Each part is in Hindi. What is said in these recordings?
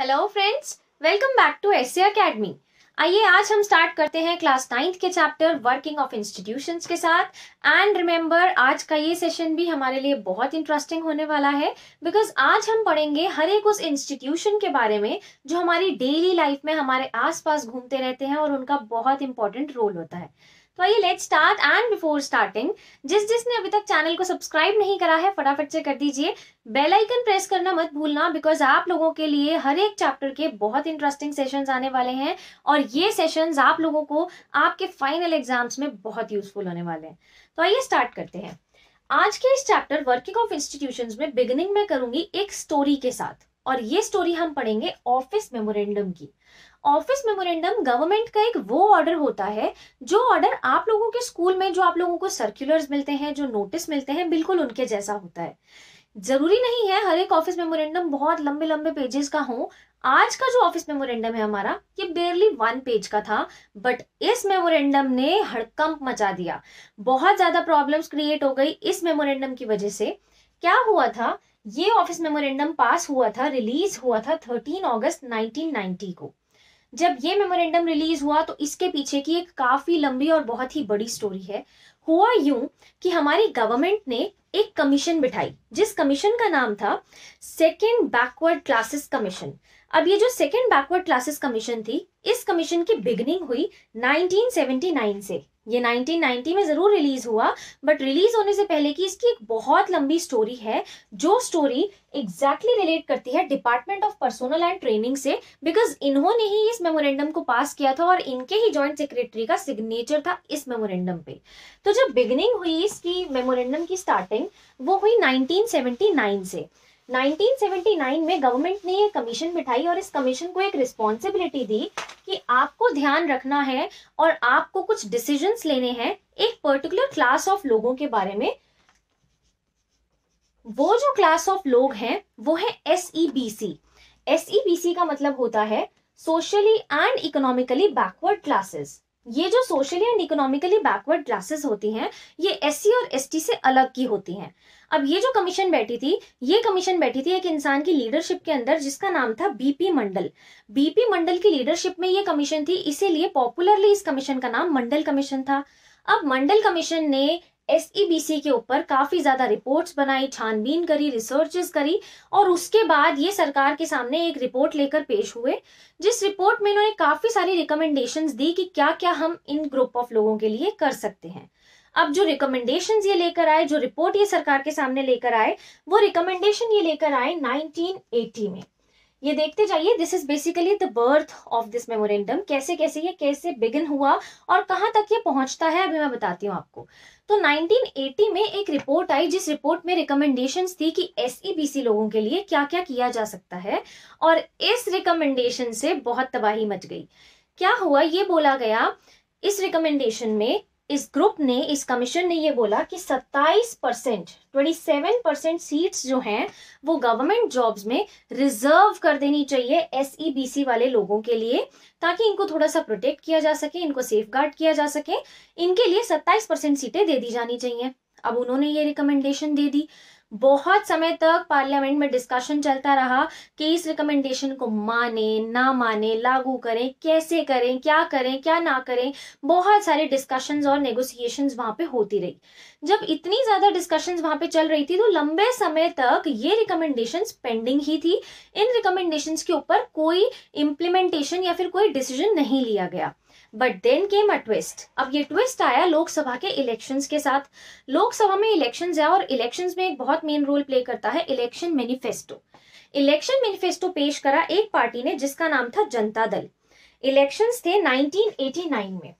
Hello friends, welcome back to SA academy. आइए आज हम स्टार्ट करते हैं क्लास 9th के चैप्टर वर्किंग ऑफ इंस्टीट्यूशंस के साथ। एंड रिमेंबर, आज का ये सेशन भी हमारे लिए बहुत इंटरेस्टिंग होने वाला है बिकॉज आज हम पढ़ेंगे हर एक उस इंस्टीट्यूशन के बारे में जो हमारी डेली लाइफ में हमारे आसपास घूमते रहते हैं और उनका बहुत इंपॉर्टेंट रोल होता है। तो आइए let's start. And before starting, जिसने अभी तक चैनल को सब्सक्राइब नहीं करा है फटाफट से कर दीजिए, बेल आइकन प्रेस करना मत भूलना बिकॉज आप लोगों के लिए हर एक चैप्टर के बहुत इंटरेस्टिंग सेशंस आने वाले हैं और ये सेशंस आप लोगों को आपके फाइनल एग्जाम्स में बहुत यूजफुल होने वाले हैं। तो आइए स्टार्ट करते हैं। आज के इस चैप्टर वर्किंग ऑफ इंस्टीट्यूशंस में बिगिनिंग में करूंगी एक स्टोरी के साथ, और ये स्टोरी हम पढ़ेंगे ऑफिस मेमोरेंडम की। ऑफिस मेमोरेंडम गवर्नमेंट का एक वो ऑर्डर होता है जो ऑर्डर आप लोगों के स्कूल में जो आप लोगों को सर्कुलर्स मिलते हैं, जो नोटिस मिलते हैं, बिल्कुल उनके जैसा होता है। जरूरी नहीं है हर एक ऑफिस मेमोरेंडम बहुत लंबे लंबे पेजेस का हो। आज का जो ऑफिस मेमोरेंडम है हमारा, ये बेयरली 1 पेज का था, बट इस मेमोरेंडम ने हड़कंप मचा दिया। बहुत ज्यादा प्रॉब्लम्स क्रिएट हो गई इस मेमोरेंडम की वजह से। क्या हुआ था, ये ऑफिस मेमोरेंडम पास हुआ था, रिलीज हुआ था 13 अगस्त 1990 को। जब ये मेमोरेंडम रिलीज हुआ तो इसके पीछे की एक काफी लंबी और बहुत ही बड़ी स्टोरी है। हुआ यूं कि हमारी गवर्नमेंट ने एक कमीशन बिठाई जिस कमीशन का नाम था सेकेंड बैकवर्ड क्लासेस कमीशन। अब ये जो सेकेंड बैकवर्ड क्लासेस कमीशन थी, इस कमीशन की बिगिनिंग हुई 1979 से। ये 1990 में जरूर रिलीज हुआ, बट रिलीज होने से पहले की इसकी एक बहुत लंबी स्टोरी है जो स्टोरी एग्जैक्टली रिलेट करती है department of personnel and training से, बिकॉज इन्होंने ही इस मेमोरेंडम को पास किया था और इनके ही जॉइंट सेक्रेटरी का सिग्नेचर था इस मेमोरेंडम पे। तो जब बिगिनिंग हुई इसकी मेमोरेंडम की स्टार्टिंग, वो हुई 1979 से। 1979 में गवर्नमेंट ने ये कमीशन बिठाई और इस कमीशन को एक रिस्पॉन्सिबिलिटी दी कि आपको ध्यान रखना है और आपको कुछ डिसीजंस लेने हैं एक पर्टिकुलर क्लास ऑफ लोगों के बारे में। वो जो क्लास ऑफ लोग हैं वो है SEBC। SEBC का मतलब होता है socially and economically backward classes. ये जो socially and economically backward classes होती हैं, ये SC और ST से अलग की होती हैं। अब ये जो कमीशन बैठी थी, ये कमीशन बैठी थी एक इंसान की लीडरशिप के अंदर जिसका नाम था BP मंडल। BP मंडल की लीडरशिप में ये कमीशन थी, इसीलिए पॉपुलरली इस कमीशन का नाम मंडल कमीशन था। अब मंडल कमीशन ने SEBC के ऊपर काफी ज्यादा रिपोर्ट्स बनाई, छानबीन करी, रिसर्चेस करी और उसके बाद ये सरकार के सामने एक रिपोर्ट लेकर पेश हुए, जिस रिपोर्ट में इन्होंने काफी सारी रिकमेंडेशंस दी कि क्या क्या हम इन ग्रुप ऑफ लोगों के लिए कर सकते हैं। अब जो रिकमेंडेशंस ये लेकर आए, जो रिपोर्ट ये सरकार के सामने लेकर आए, वो रिकमेंडेशन ये लेकर आए 1980 में। ये देखते जाइए, this is basically the birth of this memorandum. कैसे बिगिन हुआ और कहां तक ये पहुंचता है अभी मैं बताती हूँ आपको। तो 1980 में एक रिपोर्ट आई जिस रिपोर्ट में रिकमेंडेशंस थी कि SEBC लोगों के लिए क्या क्या किया जा सकता है, और इस रिकमेंडेशन से बहुत तबाही मच गई। क्या हुआ, ये बोला गया इस रिकमेंडेशन में, इस ग्रुप ने, इस कमीशन ने ये बोला कि 27% सीट्स जो हैं वो गवर्नमेंट जॉब्स में रिजर्व कर देनी चाहिए SEBC वाले लोगों के लिए, ताकि इनको थोड़ा सा प्रोटेक्ट किया जा सके, इनको सेफगार्ड किया जा सके। इनके लिए 27% सीटें दे दी जानी चाहिए। अब उन्होंने ये रिकमेंडेशन दे दी। बहुत समय तक पार्लियामेंट में डिस्कशन चलता रहा कि इस रिकमेंडेशन को माने ना माने, लागू करें, कैसे करें, क्या ना करें। बहुत सारे डिस्कशंस और नेगोशिएशंस वहां पे होती रही। जब इतनी ज्यादा डिस्कशंस वहां पे चल रही थी तो लंबे समय तक ये रिकमेंडेशंस पेंडिंग ही थी। इन रिकमेंडेशंस के ऊपर कोई इम्प्लीमेंटेशन या फिर कोई डिसीजन नहीं लिया गया। But then came a twist. अब ये ट्विस्ट आया लोकसभा के इलेक्शंस के साथ। लोकसभा में इलेक्शंस है और इलेक्शंस में एक बहुत मेन रोल प्ले करता है इलेक्शन मैनिफेस्टो। इलेक्शन मैनिफेस्टो पेश करा एक पार्टी ने जिसका नाम था जनता दल। इलेक्शंस थे 1989 में।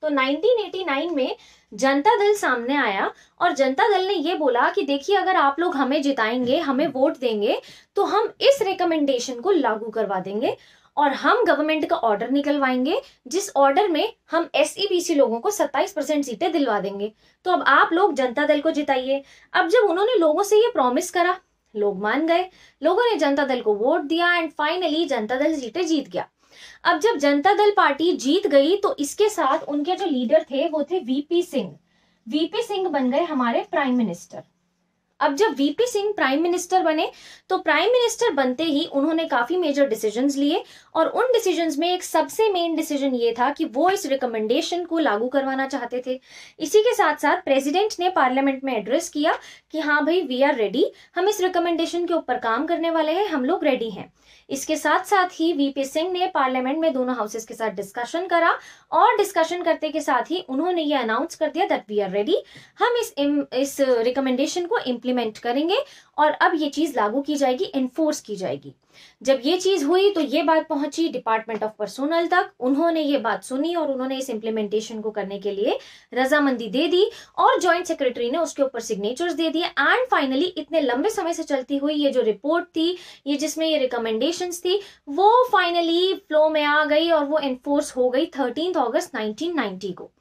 तो 1989 में जनता दल सामने आया और जनता दल ने ये बोला कि देखिए, अगर आप लोग हमें जिताएंगे, हमें वोट देंगे, तो हम इस रिकमेंडेशन को लागू करवा देंगे और हम गवर्नमेंट का ऑर्डर निकलवाएंगे जिस ऑर्डर में हम SEBC लोगों को 27% सीटें दिलवा देंगे। तो अब आप लोग जनता दल को जिताइए। अब जब उन्होंने लोगों से ये प्रॉमिस करा, लोग मान गए, लोगों ने जनता दल को वोट दिया एंड फाइनली जनता दल सीटें जीत गया। अब जब जनता दल पार्टी जीत गई तो इसके साथ उनके जो लीडर थे वो थे VP सिंह। VP सिंह बन गए हमारे प्राइम मिनिस्टर। अब जब वीपी सिंह प्राइम मिनिस्टर बने तो प्राइम मिनिस्टर बनते ही उन्होंने काफी मेजर डिसीजंस लिए और उन डिसीजंस में एक सबसे मेन डिसीजन ये था कि वो इस रिकमेंडेशन को लागू करवाना चाहते थे। इसी के साथ साथ प्रेसिडेंट ने पार्लियामेंट में एड्रेस किया कि हाँ भाई वी आर रेडी, हम इस रिकमेंडेशन के ऊपर काम करने वाले हैं, हम लोग रेडी हैं। इसके साथ साथ ही वीपी सिंह ने पार्लियामेंट में दोनों हाउसेस के साथ डिस्कशन करा और डिस्कशन करते के साथ ही उन्होंने ये अनाउंस कर दिया दैट वी आर रेडी, हम इस रिकमेंडेशन को इम्प्लीमेंट करेंगे और अब ये चीज लागू की जाएगी, एनफोर्स की जाएगी। जब ये चीज हुई तो ये बात पहुंची डिपार्टमेंट ऑफ पर्सोनल तक, उन्होंने ये बात सुनी और उन्होंने इस इम्प्लीमेंटेशन को करने के लिए रजामंदी दे दी और जॉइंट सेक्रेटरी ने उसके ऊपर सिग्नेचर्स दे दिए एंड फाइनली इतने लंबे समय से चलती हुई ये जो रिपोर्ट थी, ये जिसमें ये रिकमेंडेशंस थी, वो फाइनली फ्लो में आ गई और वो एनफोर्स हो गई 13 अगस्त 1990 को।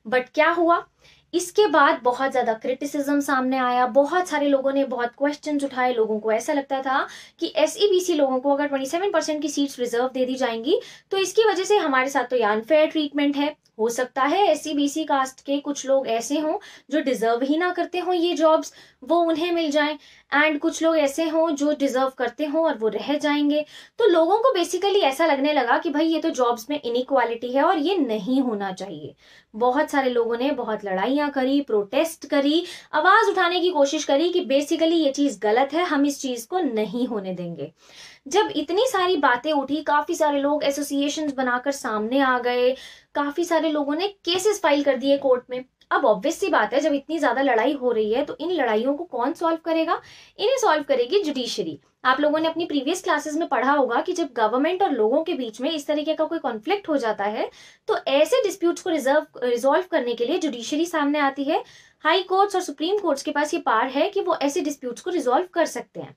बट क्या हुआ, इसके बाद बहुत ज्यादा क्रिटिसिज्म सामने आया, बहुत सारे लोगों ने बहुत क्वेश्चंस उठाए। लोगों को ऐसा लगता था कि एसईबीसी लोगों को अगर 27% की सीट्स रिजर्व दे दी जाएंगी तो इसकी वजह से हमारे साथ तो ये अनफेयर ट्रीटमेंट है। हो सकता है एसईबीसी कास्ट के कुछ लोग ऐसे हों जो डिजर्व ही ना करते हों ये जॉब्स, वो उन्हें मिल जाएं, एंड कुछ लोग ऐसे हों जो डिजर्व करते हों और वो रह जाएंगे। तो लोगों को बेसिकली ऐसा लगने लगा कि भाई ये तो जॉब्स में इनइक्वालिटी है और ये नहीं होना चाहिए। बहुत सारे लोगों ने बहुत लड़ाइयां करी, प्रोटेस्ट करी, आवाज उठाने की कोशिश करी कि बेसिकली ये चीज गलत है, हम इस चीज को नहीं होने देंगे। जब इतनी सारी बातें उठी, काफी सारे लोग एसोसिएशंस बनाकर सामने आ गए, काफी सारे लोगों ने केसेस फाइल कर दिए कोर्ट में। अब ऑब्वियस सी बात है, जब इतनी ज्यादा लड़ाई हो रही है तो इन लड़ाइयों को कौन सॉल्व करेगा? इन्हें सॉल्व करेगी जुडिशरी। आप लोगों ने अपनी प्रीवियस क्लासेस में पढ़ा होगा कि जब गवर्नमेंट और लोगों के बीच में इस तरीके का कोई कॉन्फ्लिक्ट हो जाता है तो ऐसे डिस्प्यूट्स को रिजॉल्व करने के लिए जुडिशरी सामने आती है। हाई कोर्ट्स और सुप्रीम कोर्ट्स के पास ये पावर है कि वो ऐसे डिस्प्यूट्स को रिजॉल्व कर सकते हैं।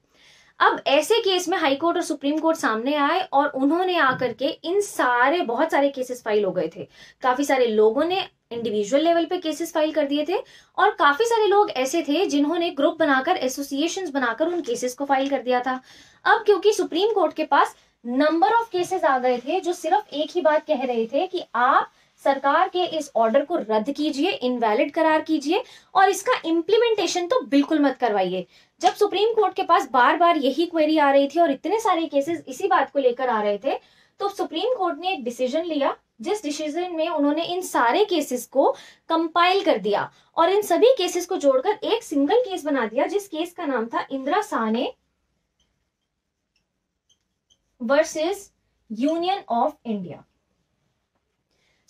अब ऐसे केस में हाई कोर्ट और सुप्रीम कोर्ट सामने आए और उन्होंने आकर के इन सारे बहुत सारे केसेस फाइल हो गए थे। काफी सारे लोगों ने इंडिविजुअल लेवल पे केसेस फाइल कर दिए थे और काफी सारे लोग ऐसे थे जिन्होंने ग्रुप बनाकर, एसोसिएशंस बनाकर उन केसेस को फाइल कर दिया था। अब क्योंकि सुप्रीम कोर्ट के पास नंबर ऑफ केसेस आ गए थे जो सिर्फ एक ही बात कह रहे थे कि आप सरकार के इस ऑर्डर को रद्द कीजिए, इनवैलिड करार कीजिए और इसका इम्प्लीमेंटेशन तो बिल्कुल मत करवाइए। जब सुप्रीम कोर्ट के पास बार बार यही क्वेरी आ रही थी और इतने सारे केसेस इसी बात को लेकर आ रहे थे, तो सुप्रीम कोर्ट ने एक डिसीजन लिया, जिस डिसीजन में उन्होंने इन सारे केसेस को कंपाइल कर दिया और इन सभी केसेस को जोड़कर एक सिंगल केस बना दिया, जिस केस का नाम था Indira Sawhney versus union of India.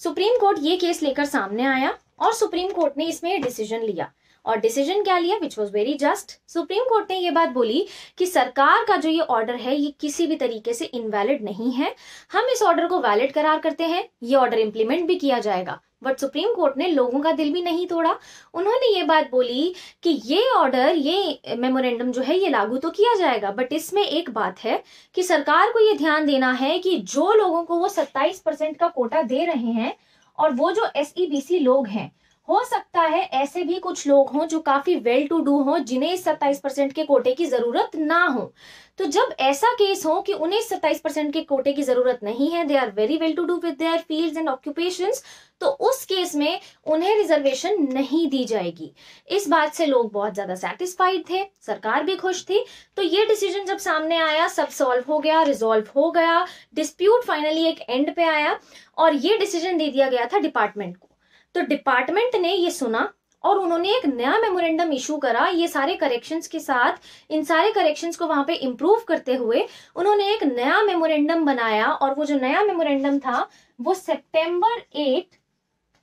Supreme court ये केस लेकर सामने आया और सुप्रीम कोर्ट ने इसमें डिसीजन लिया। और डिसीजन क्या लिया? Which was very just. Supreme court ने ये बात बोली कि सरकार का जो ये ऑर्डर है ये किसी भी तरीके से इनवैलिड नहीं है, हम इस ऑर्डर को वैलिड करार करते हैं, ये ऑर्डर इंप्लीमेंट भी किया जाएगा। बट सुप्रीम कोर्ट ने लोगों का दिल भी नहीं तोड़ा। उन्होंने ये बात बोली कि ये ऑर्डर, ये मेमोरेंडम जो है ये लागू तो किया जाएगा, बट इसमें एक बात है कि सरकार को ये ध्यान देना है कि जो लोगों को वो 27% का कोटा दे रहे हैं और वो जो एसईबीसी लोग हैं, हो सकता है ऐसे भी कुछ लोग हों जो काफी वेल टू डू हों, जिन्हें इस 27% के कोटे की जरूरत ना हो। तो जब ऐसा केस हो कि उन्हें 27% के कोटे की जरूरत नहीं है, they are very well to do with their fields and occupations, तो उस केस में उन्हें रिजर्वेशन नहीं दी जाएगी। इस बात से लोग बहुत ज्यादा सेटिस्फाइड थे, सरकार भी खुश थी। तो ये डिसीजन जब सामने आया, सब सॉल्व हो गया, रिजॉल्व हो गया, डिस्प्यूट फाइनली एक एंड पे आया और ये डिसीजन दे दिया गया था डिपार्टमेंट को। तो डिपार्टमेंट ने ये सुना और उन्होंने एक नया मेमोरेंडम इशू करा। ये सारे करेक्शंस के साथ, इन सारे करेक्शंस को वहां पे इम्प्रूव करते हुए उन्होंने एक नया मेमोरेंडम बनाया और वो जो नया मेमोरेंडम था वो सितंबर 8,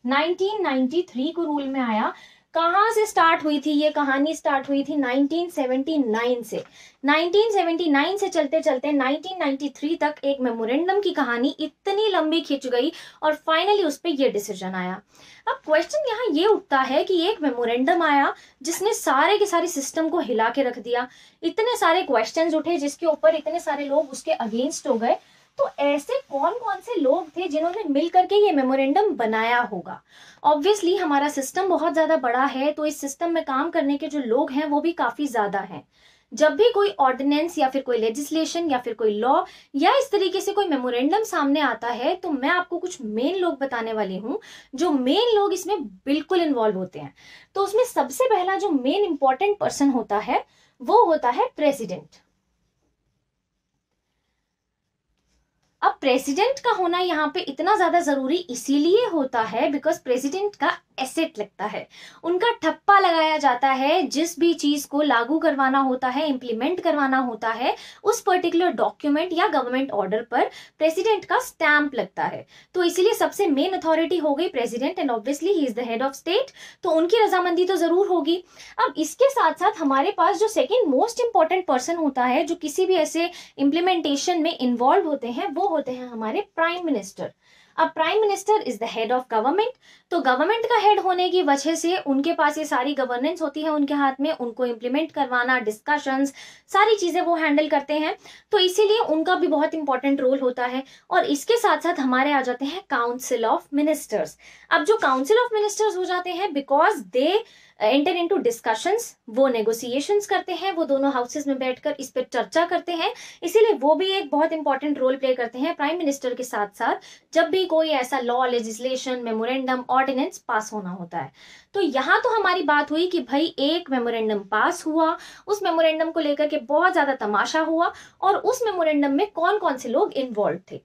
1993 को रूल में आया। कहां से स्टार्ट हुई थी ये कहानी? स्टार्ट हुई थी 1979 से। 1979 से चलते चलते 1993 तक एक मेमोरेंडम की कहानी इतनी लंबी खिंच गई और फाइनली उस पर यह डिसीजन आया। अब क्वेश्चन यहाँ ये उठता है कि एक मेमोरेंडम आया जिसने सारे के सारे सिस्टम को हिला के रख दिया, इतने सारे क्वेश्चंस उठे जिसके ऊपर इतने सारे लोग उसके अगेंस्ट हो गए। तो ऐसे कौन कौन से लोग थे जिन्होंने मिलकर के ये मेमोरेंडम बनाया होगा? ऑब्वियसली हमारा सिस्टम बहुत ज्यादा बड़ा है, तो इस सिस्टम में काम करने के जो लोग हैं वो भी काफी ज्यादा हैं। जब भी कोई ऑर्डिनेंस या फिर कोई लेजिस्लेशन या फिर कोई लॉ या इस तरीके से कोई मेमोरेंडम सामने आता है, तो मैं आपको कुछ मेन लोग बताने वाली हूँ जो मेन लोग इसमें बिल्कुल इन्वॉल्व होते हैं। तो उसमें सबसे पहला जो मेन इंपॉर्टेंट पर्सन होता है वो होता है प्रेसिडेंट। अब प्रेसिडेंट का होना यहाँ पे इतना ज्यादा जरूरी इसीलिए होता है बिकॉज प्रेसिडेंट का एसेट लगता है, उनका ठप्पा लगाया जाता है। जिस भी चीज को लागू करवाना होता है, इंप्लीमेंट करवाना होता है, उस पर्टिकुलर डॉक्यूमेंट या गवर्नमेंट ऑर्डर पर प्रेसिडेंट का स्टैंप लगता है। तो इसीलिए सबसे मेन अथॉरिटी हो गई president and obviously he is the head of state, तो उनकी रजामंदी तो जरूर होगी। अब इसके साथ साथ हमारे पास जो सेकेंड मोस्ट इंपॉर्टेंट पर्सन होता है जो किसी भी ऐसे इंप्लीमेंटेशन में इन्वॉल्व होते हैं, वो होते हैं हमारे प्राइम मिनिस्टर। अब prime minister is the head of government, तो गवर्नमेंट का हेड होने की वजह से उनके पास ये सारी गवर्नेंस होती है उनके हाथ में, उनको इंप्लीमेंट करवाना, डिस्कशंस, सारी चीजें वो हैंडल करते हैं। तो इसीलिए उनका भी बहुत इंपॉर्टेंट रोल होता है। और इसके साथ साथ हमारे आ जाते हैं काउंसिल ऑफ मिनिस्टर्स। अब जो काउंसिल ऑफ मिनिस्टर्स हो जाते हैं because they enter into discussions, वो नेगोशिएशंस करते हैं, वो दोनों हाउसेस में बैठकर इस पर चर्चा करते हैं, इसीलिए वो भी एक बहुत इंपॉर्टेंट रोल प्ले करते हैं प्राइम मिनिस्टर के साथ साथ जब भी कोई ऐसा law, legislation, memorandum, ordinance pass होना होता है। तो यहाँ तो हमारी बात हुई कि भाई एक मेमोरेंडम पास हुआ, उस मेमोरेंडम को लेकर के बहुत ज्यादा तमाशा हुआ और उस मेमोरेंडम में कौन कौन से लोग इन्वॉल्व थे,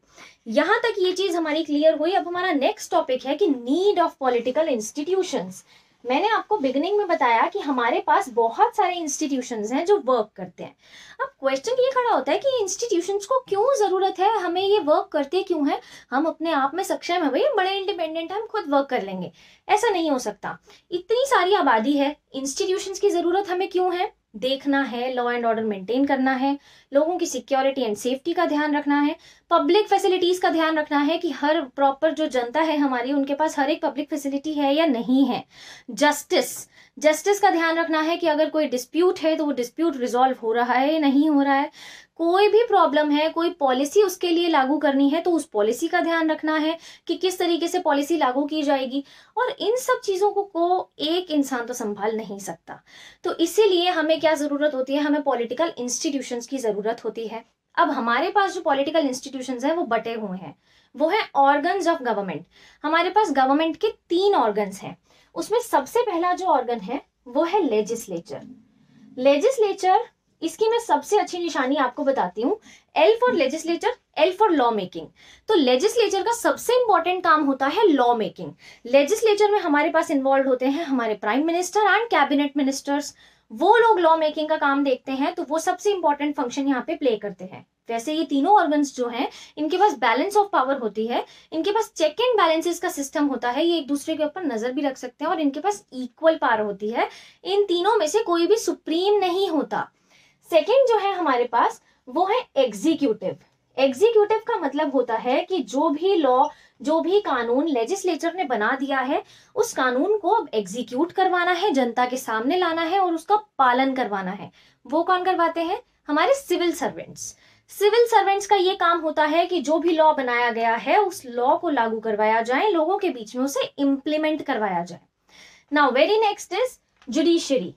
यहां तक ये चीज हमारी क्लियर हुई। अब हमारा नेक्स्ट टॉपिक है कि नीड ऑफ पॉलिटिकल इंस्टीट्यूशंस। मैंने आपको बिगिनिंग में बताया कि हमारे पास बहुत सारे इंस्टीट्यूशंस हैं जो वर्क करते हैं। अब क्वेश्चन ये खड़ा होता है कि इंस्टीट्यूशंस को क्यों जरूरत है, हमें ये वर्क करते क्यों है, हम अपने आप में सक्षम है, भाई बड़े इंडिपेंडेंट हम खुद वर्क कर लेंगे, ऐसा नहीं हो सकता। इतनी सारी आबादी है, इंस्टीट्यूशंस की जरूरत हमें क्यों है, देखना है, लॉ एंड ऑर्डर मेंटेन करना है, लोगों की सिक्योरिटी एंड सेफ्टी का ध्यान रखना है, पब्लिक फैसिलिटीज का ध्यान रखना है कि हर प्रॉपर जो जनता है हमारी उनके पास हर एक पब्लिक फैसिलिटी है या नहीं है, जस्टिस का ध्यान रखना है कि अगर कोई डिस्प्यूट है तो वो डिस्प्यूट रिजॉल्व हो रहा है या नहीं हो रहा है, कोई भी प्रॉब्लम है, कोई पॉलिसी उसके लिए लागू करनी है तो उस पॉलिसी का ध्यान रखना है कि किस तरीके से पॉलिसी लागू की जाएगी। और इन सब चीजों को एक इंसान तो संभाल नहीं सकता। तो इसीलिए हमें क्या जरूरत होती है, हमें पॉलिटिकल इंस्टीट्यूशंस की जरूरत होती है। अब हमारे पास जो पॉलिटिकल इंस्टीट्यूशंस हैं वो बटे हुए हैं, वो है ऑर्गन्स ऑफ गवर्नमेंट। हमारे पास गवर्नमेंट के 3 ऑर्गन्स हैं, उसमें सबसे पहला जो ऑर्गन है वो है लेजिस्लेचर। इसकी मैं सबसे अच्छी निशानी आपको बताती हूँ, L for legislature, L for law making. तो लेजिस्लेचर का सबसे इंपॉर्टेंट काम होता है लॉ मेकिंग। लेजिस्लेचर में हमारे पास इन्वॉल्व होते हैं हमारे prime minister and cabinet ministers, वो लोग लॉ मेकिंग का काम देखते हैं, तो वो सबसे इंपॉर्टेंट फंक्शन यहाँ पे प्ले करते हैं। वैसे ये तीनों ऑर्गन्स जो हैं इनके पास बैलेंस ऑफ पावर होती है, इनके पास चेक एंड बैलेंसेस का सिस्टम होता है, ये एक दूसरे के ऊपर नजर भी रख सकते हैं और इनके पास इक्वल पावर होती है। इन तीनों में से कोई भी सुप्रीम नहीं होता। सेकेंड जो है हमारे पास वो है एग्जीक्यूटिव का मतलब होता है कि जो भी लॉ, जो भी कानून लेजिस्लेचर ने बना दिया है उस कानून को अब एग्जीक्यूट करवाना है, जनता के सामने लाना है और उसका पालन करवाना है। वो कौन करवाते हैं, हमारे सिविल सर्वेंट्स का ये काम होता है कि जो भी लॉ बनाया गया है उस लॉ को लागू करवाया जाए, लोगों के बीच में उसे इंप्लीमेंट करवाया जाए। Now very next is judiciary.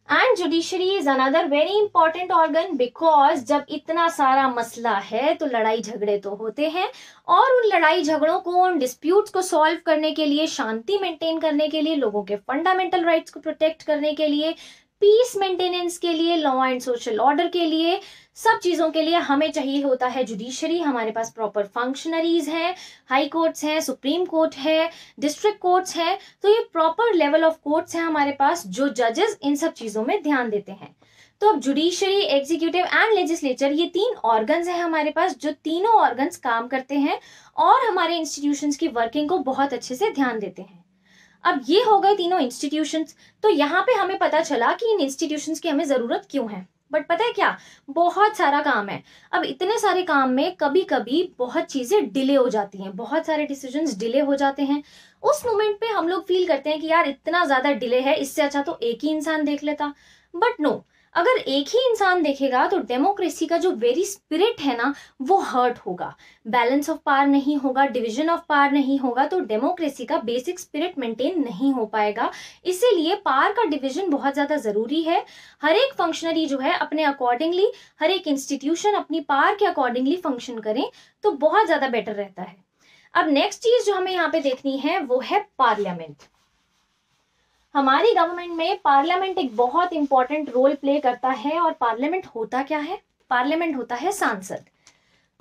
And judiciary is another very important organ because जब इतना सारा मसला है तो लड़ाई झगड़े तो होते हैं, और उन लड़ाई झगड़ों को, उन डिस्प्यूट्स को सॉल्व करने के लिए, शांति मेंटेन करने के लिए, लोगों के फंडामेंटल राइट्स को प्रोटेक्ट करने के लिए, पीस मेंटेनेंस के लिए, लॉ एंड सोशल ऑर्डर के लिए, सब चीजों के लिए हमें चाहिए होता है जुडिशरी। हमारे पास प्रॉपर फंक्शनरीज हैं, हाई कोर्ट्स हैं, सुप्रीम कोर्ट है, डिस्ट्रिक्ट कोर्ट्स हैं, तो ये प्रॉपर लेवल ऑफ कोर्ट्स हैं हमारे पास जो जजेस इन सब चीजों में ध्यान देते हैं। तो अब जुडिशरी, एग्जीक्यूटिव एंड लेजिस्लेचर ये 3 ऑर्गन्स हैं हमारे पास, जो तीनों ऑर्गन्स काम करते हैं और हमारे इंस्टीट्यूशंस की वर्किंग को बहुत अच्छे से ध्यान देते हैं। अब ये हो गए तीनों इंस्टीट्यूशंस। तो यहाँ पे हमें पता चला कि इन इंस्टीट्यूशंस की हमें जरूरत क्यों है, बट पता है क्या, बहुत सारा काम है। अब इतने सारे काम में कभी कभी बहुत चीजें डिले हो जाती हैं, बहुत सारे डिसीजंस डिले हो जाते हैं। उस मोमेंट पे हम लोग फील करते हैं कि यार इतना ज्यादा डिले है, इससे अच्छा तो एक ही इंसान देख लेता। बट नो, अगर एक ही इंसान देखेगा तो डेमोक्रेसी का जो वेरी स्पिरिट है ना वो हर्ट होगा, बैलेंस ऑफ पावर नहीं होगा, डिवीजन ऑफ पावर नहीं होगा, तो डेमोक्रेसी का बेसिक स्पिरिट मेंटेन नहीं हो पाएगा। इसीलिए पावर का डिवीजन बहुत ज्यादा जरूरी है। हर एक फंक्शनरी जो है अपने अकॉर्डिंगली, हर एक इंस्टीट्यूशन अपनी पावर के अकॉर्डिंगली फंक्शन करें तो बहुत ज्यादा बेटर रहता है। अब नेक्स्ट चीज जो हमें यहाँ पे देखनी है वो है पार्लियामेंट। हमारी गवर्नमेंट में पार्लियामेंट एक बहुत इंपॉर्टेंट रोल प्ले करता है। और पार्लियामेंट होता क्या है? पार्लियामेंट होता है सांसद।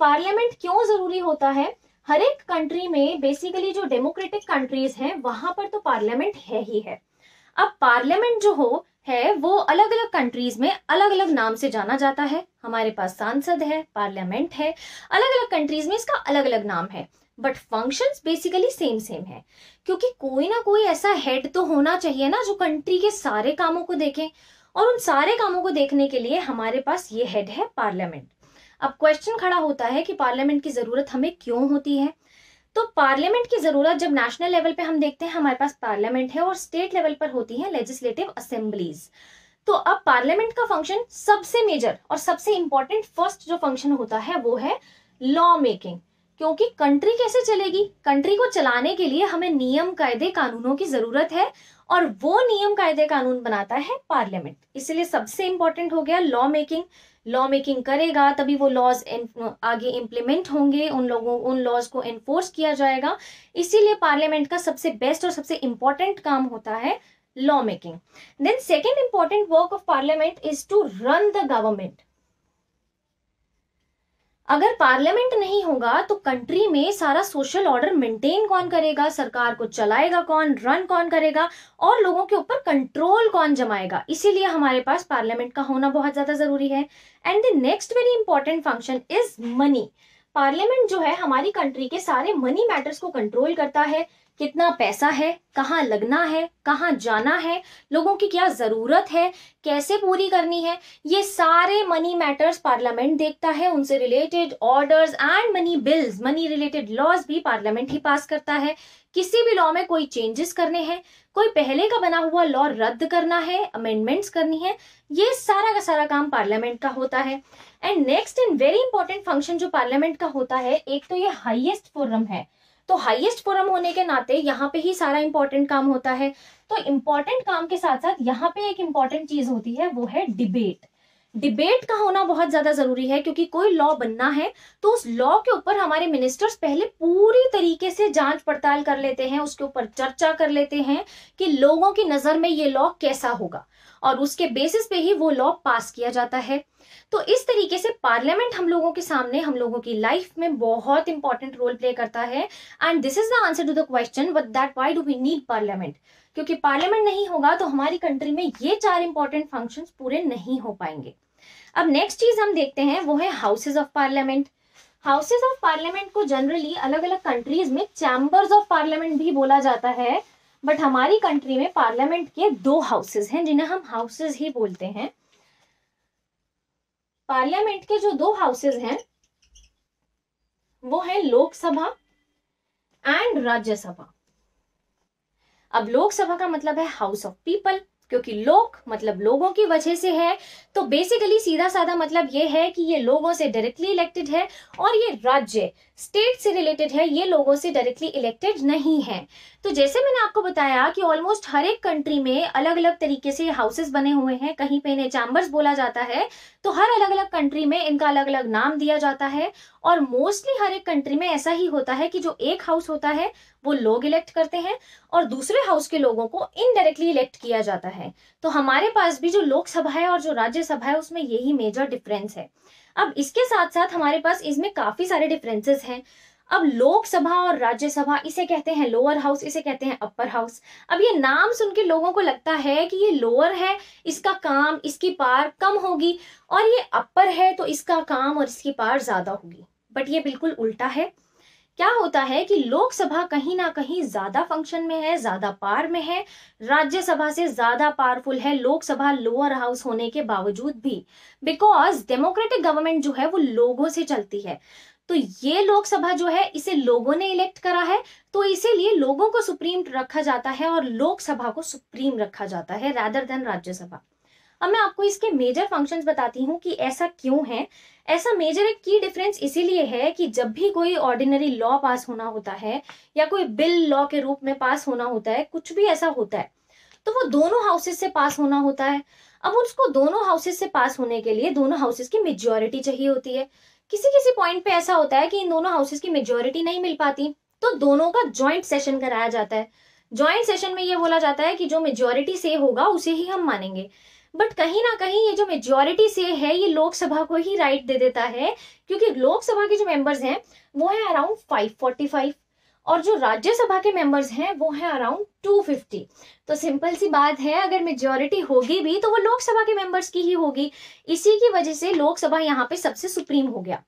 पार्लियामेंट क्यों जरूरी होता है? हर एक कंट्री में बेसिकली जो डेमोक्रेटिक कंट्रीज हैं वहां पर तो पार्लियामेंट है ही है। अब पार्लियामेंट जो है वो अलग अलग कंट्रीज में अलग अलग नाम से जाना जाता है। हमारे पास सांसद है, पार्लियामेंट है, अलग अलग कंट्रीज में इसका अलग अलग नाम है, बट फंक्शंस बेसिकली सेम है। क्योंकि कोई ना कोई ऐसा हेड तो होना चाहिए ना जो कंट्री के सारे कामों को देखे, और उन सारे कामों को देखने के लिए हमारे पास ये हेड है पार्लियामेंट। अब क्वेश्चन खड़ा होता है कि पार्लियामेंट की जरूरत हमें क्यों होती है? तो पार्लियामेंट की जरूरत जब नेशनल लेवल पे हम देखते हैं हमारे पास पार्लियामेंट है, और स्टेट लेवल पर होती है लेजिस्लेटिव असेंबलीज। तो अब पार्लियामेंट का फंक्शन सबसे मेजर और सबसे इंपॉर्टेंट फर्स्ट जो फंक्शन होता है वो है लॉ मेकिंग। क्योंकि कंट्री कैसे चलेगी? कंट्री को चलाने के लिए हमें नियम कायदे कानूनों की जरूरत है, और वो नियम कायदे कानून बनाता है पार्लियामेंट। इसलिए सबसे इंपॉर्टेंट हो गया लॉ मेकिंग। लॉ मेकिंग करेगा तभी वो लॉज आगे इंप्लीमेंट होंगे, उन लॉज को एनफोर्स किया जाएगा। इसीलिए पार्लियामेंट का सबसे बेस्ट और सबसे इंपॉर्टेंट काम होता है law making. Then second important work of parliament is to run the government. अगर पार्लियामेंट नहीं होगा तो कंट्री में सारा सोशल ऑर्डर मेंटेन कौन करेगा, सरकार को चलाएगा कौन, रन कौन करेगा, और लोगों के ऊपर कंट्रोल कौन जमाएगा? इसीलिए हमारे पास पार्लियामेंट का होना बहुत ज्यादा जरूरी है। And the next very important function is money. Parliament जो है हमारी कंट्री के सारे मनी मैटर्स को कंट्रोल करता है। कितना पैसा है, कहाँ लगना है, कहाँ जाना है, लोगों की क्या जरूरत है, कैसे पूरी करनी है, ये सारे मनी मैटर्स पार्लियामेंट देखता है। उनसे related orders and money bills, money related laws भी पार्लियामेंट ही पास करता है। किसी भी लॉ में कोई चेंजेस करने हैं, कोई पहले का बना हुआ लॉ रद्द करना है, अमेंडमेंट्स करनी है, ये सारा का सारा काम पार्लियामेंट का होता है। And next and very important function जो पार्लियामेंट का होता है, एक तो ये हाईएस्ट फोरम है। तो हाईएस्ट फोरम होने के नाते यहाँ पे ही सारा इंपॉर्टेंट काम होता है। तो इंपॉर्टेंट काम के साथ साथ यहाँ पे एक इंपॉर्टेंट चीज होती है वो है डिबेट। डिबेट का होना बहुत ज्यादा जरूरी है, क्योंकि कोई लॉ बनना है तो उस लॉ के ऊपर हमारे मिनिस्टर्स पहले पूरी तरीके से जांच पड़ताल कर लेते हैं, उसके ऊपर चर्चा कर लेते हैं कि लोगों की नजर में ये लॉ कैसा होगा, और उसके बेसिस पे ही वो लॉ पास किया जाता है। तो इस तरीके से पार्लियामेंट हम लोगों के सामने, हम लोगों की लाइफ में बहुत इंपॉर्टेंट रोल प्ले करता है। And this is the answer to the question that why do we need parliament. क्योंकि पार्लियामेंट नहीं होगा तो हमारी कंट्री में ये चार इंपॉर्टेंट फंक्शंस पूरे नहीं हो पाएंगे। अब नेक्स्ट चीज हम देखते हैं वो है houses of parliament. Houses of parliament को जनरली अलग अलग कंट्रीज में चैम्बर्स ऑफ पार्लियामेंट भी बोला जाता है, बट हमारी कंट्री में पार्लियामेंट के दो हाउसेज हैं जिन्हें हम हाउसेज ही बोलते हैं। पार्लियामेंट के जो दो हाउसेज हैं वो है लोकसभा एंड राज्यसभा। अब लोकसभा का मतलब है हाउस ऑफ पीपल, क्योंकि लोक मतलब लोगों की वजह से है, तो बेसिकली सीधा साधा मतलब ये है कि ये लोगों से डायरेक्टली इलेक्टेड है, और ये राज्य स्टेट से रिलेटेड है, ये लोगों से डायरेक्टली इलेक्टेड नहीं है। तो जैसे मैंने आपको बताया कि ऑलमोस्ट हर एक कंट्री में अलग अलग तरीके से हाउसेस बने हुए हैं, कहीं पे इन्हें चैम्बर्स बोला जाता है, तो हर अलग अलग कंट्री में इनका अलग अलग नाम दिया जाता है। और मोस्टली हर एक कंट्री में ऐसा ही होता है कि जो एक हाउस होता है वो लोग इलेक्ट करते हैं, और दूसरे हाउस के लोगों को इनडायरेक्टली इलेक्ट किया जाता है। तो हमारे पास भी जो लोकसभा है और जो राज्यसभा है उसमें यही मेजर डिफरेंस है। अब इसके साथ साथ हमारे पास इसमें काफी सारे डिफरेंसेस हैं। अब लोकसभा और राज्यसभा, इसे कहते हैं लोअर हाउस, इसे कहते हैं अपर हाउस। अब ये नाम सुन के लोगों को लगता है कि ये लोअर है, इसका काम, इसकी पावर कम होगी, और ये अपर है तो इसका काम और इसकी पावर ज्यादा होगी, बट ये बिल्कुल उल्टा है। क्या होता है कि लोकसभा कहीं ना कहीं ज्यादा फंक्शन में है, ज्यादा पावर में है, राज्यसभा से ज्यादा पावरफुल है लोकसभा लोअर हाउस होने के बावजूद भी, बिकॉज डेमोक्रेटिक गवर्नमेंट जो है वो लोगों से चलती है। तो ये लोकसभा जो है इसे लोगों ने इलेक्ट करा है, तो इसीलिए लोगों को सुप्रीम रखा जाता है और लोकसभा को सुप्रीम रखा जाता है रादर देन राज्यसभा। अब मैं आपको इसके मेजर फंक्शंस बताती हूँ कि ऐसा क्यों है। ऐसा मेजर एक की डिफरेंस इसीलिए है कि जब भी कोई ऑर्डिनरी लॉ पास होना होता है या कोई बिल लॉ के रूप में पास होना होता है, कुछ भी ऐसा होता है, तो वो दोनों हाउसेस से पास होना होता है। अब उसको दोनों हाउसेस से पास होने के लिए दोनों हाउसेस की मेजॉरिटी चाहिए होती है। किसी किसी पॉइंट पे ऐसा होता है कि इन दोनों हाउसेस की मेजॉरिटी नहीं मिल पाती, तो दोनों का ज्वाइंट सेशन कराया जाता है। ज्वाइंट सेशन में ये बोला जाता है कि जो मेजॉरिटी से होगा उसे ही हम मानेंगे। बट कहीं ना कहीं ये जो मेजॉरिटी से है ये लोकसभा को ही राइट दे देता है, क्योंकि लोकसभा के जो मेंबर्स हैं वो है अराउंड 545 और जो राज्यसभा के मेंबर्स हैं वो है अराउंड 250। तो सिंपल सी बात है, अगर मेजॉरिटी होगी भी तो वो लोकसभा के मेंबर्स की ही होगी। इसी की वजह से लोकसभा यहाँ पे सबसे सुप्रीम हो गया।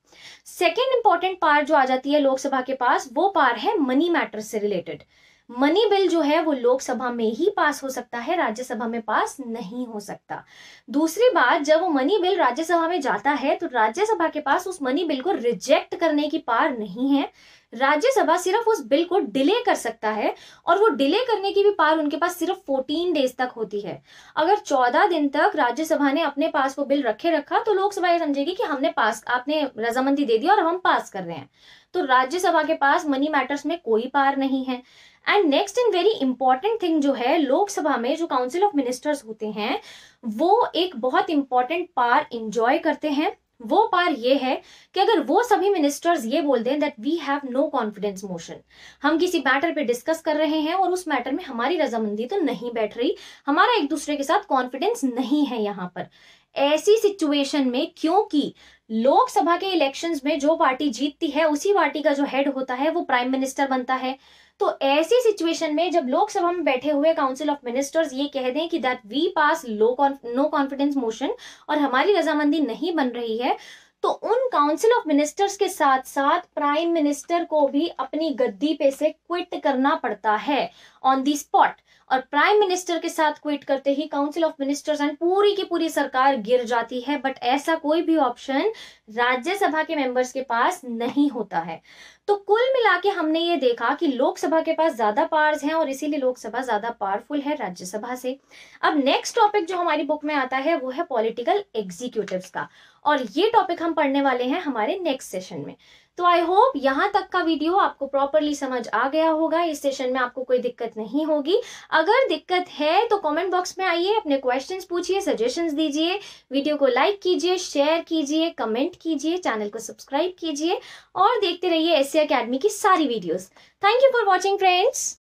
सेकेंड इंपॉर्टेंट पावर जो आ जाती है लोकसभा के पास, वो पावर है मनी मैटर से रिलेटेड। मनी बिल जो है वो लोकसभा में ही पास हो सकता है, राज्यसभा में पास नहीं हो सकता। दूसरी बात, जब वो मनी बिल राज्यसभा में जाता है तो राज्यसभा के पास उस मनी बिल को रिजेक्ट करने की पावर नहीं है। राज्यसभा सिर्फ उस बिल को डिले कर सकता है, और वो डिले करने की भी पावर उनके पास सिर्फ 14 डेज तक होती है। अगर 14 दिन तक राज्यसभा ने अपने पास वो बिल रखा तो लोकसभा ये समझेगी कि हमने पास, आपने रजामंदी दे दी और हम पास कर रहे हैं। तो राज्यसभा के पास मनी मैटर्स में कोई पावर नहीं है। And next and very important thing जो है, लोकसभा में जो काउंसिल ऑफ मिनिस्टर्स होते हैं वो एक बहुत इंपॉर्टेंट पावर इंजॉय करते हैं। वो पावर ये है कि अगर वो सभी मिनिस्टर्स ये बोल दें that we have no confidence motion, हम किसी मैटर पे डिस्कस कर रहे हैं और उस मैटर में हमारी रजामंदी तो नहीं बैठ रही, हमारा एक दूसरे के साथ कॉन्फिडेंस नहीं है यहाँ पर, ऐसी सिचुएशन में, क्योंकि लोकसभा के इलेक्शंस में जो पार्टी जीतती है उसी पार्टी का जो हेड होता है वो प्राइम मिनिस्टर बनता है। तो ऐसी सिचुएशन में जब लोकसभा में बैठे हुए काउंसिल ऑफ मिनिस्टर्स ये कह दें कि that we pass no confidence motion और हमारी रजामंदी नहीं बन रही है, तो उन काउंसिल ऑफ मिनिस्टर्स के साथ साथ प्राइम मिनिस्टर को भी अपनी गद्दी पे से क्विट करना पड़ता है ऑन दी स्पॉट। और प्राइम मिनिस्टर के साथ क्विट करते ही काउंसिल ऑफ मिनिस्टर्स एंड पूरी की पूरी सरकार गिर जाती है। बट ऐसा कोई भी ऑप्शन राज्यसभा के मेंबर्स के पास नहीं होता है। तो कुल मिला के हमने ये देखा कि लोकसभा के पास ज्यादा पावर्स हैं और इसीलिए लोकसभा ज्यादा पावरफुल है राज्यसभा से। अब नेक्स्ट टॉपिक जो हमारी बुक में आता है वो है पॉलिटिकल एग्जीक्यूटिव्स का, और ये टॉपिक हम पढ़ने वाले हैं हमारे नेक्स्ट सेशन में। तो आई होप यहाँ तक का वीडियो आपको प्रॉपरली समझ आ गया होगा, इस सेशन में आपको कोई दिक्कत नहीं होगी। अगर दिक्कत है तो कमेंट बॉक्स में आइए, अपने क्वेश्चंस पूछिए, सजेशंस दीजिए, वीडियो को लाइक कीजिए, शेयर कीजिए, कमेंट कीजिए, चैनल को सब्सक्राइब कीजिए और देखते रहिए एसए एकेडमी की सारी videos. Thank you for watching friends.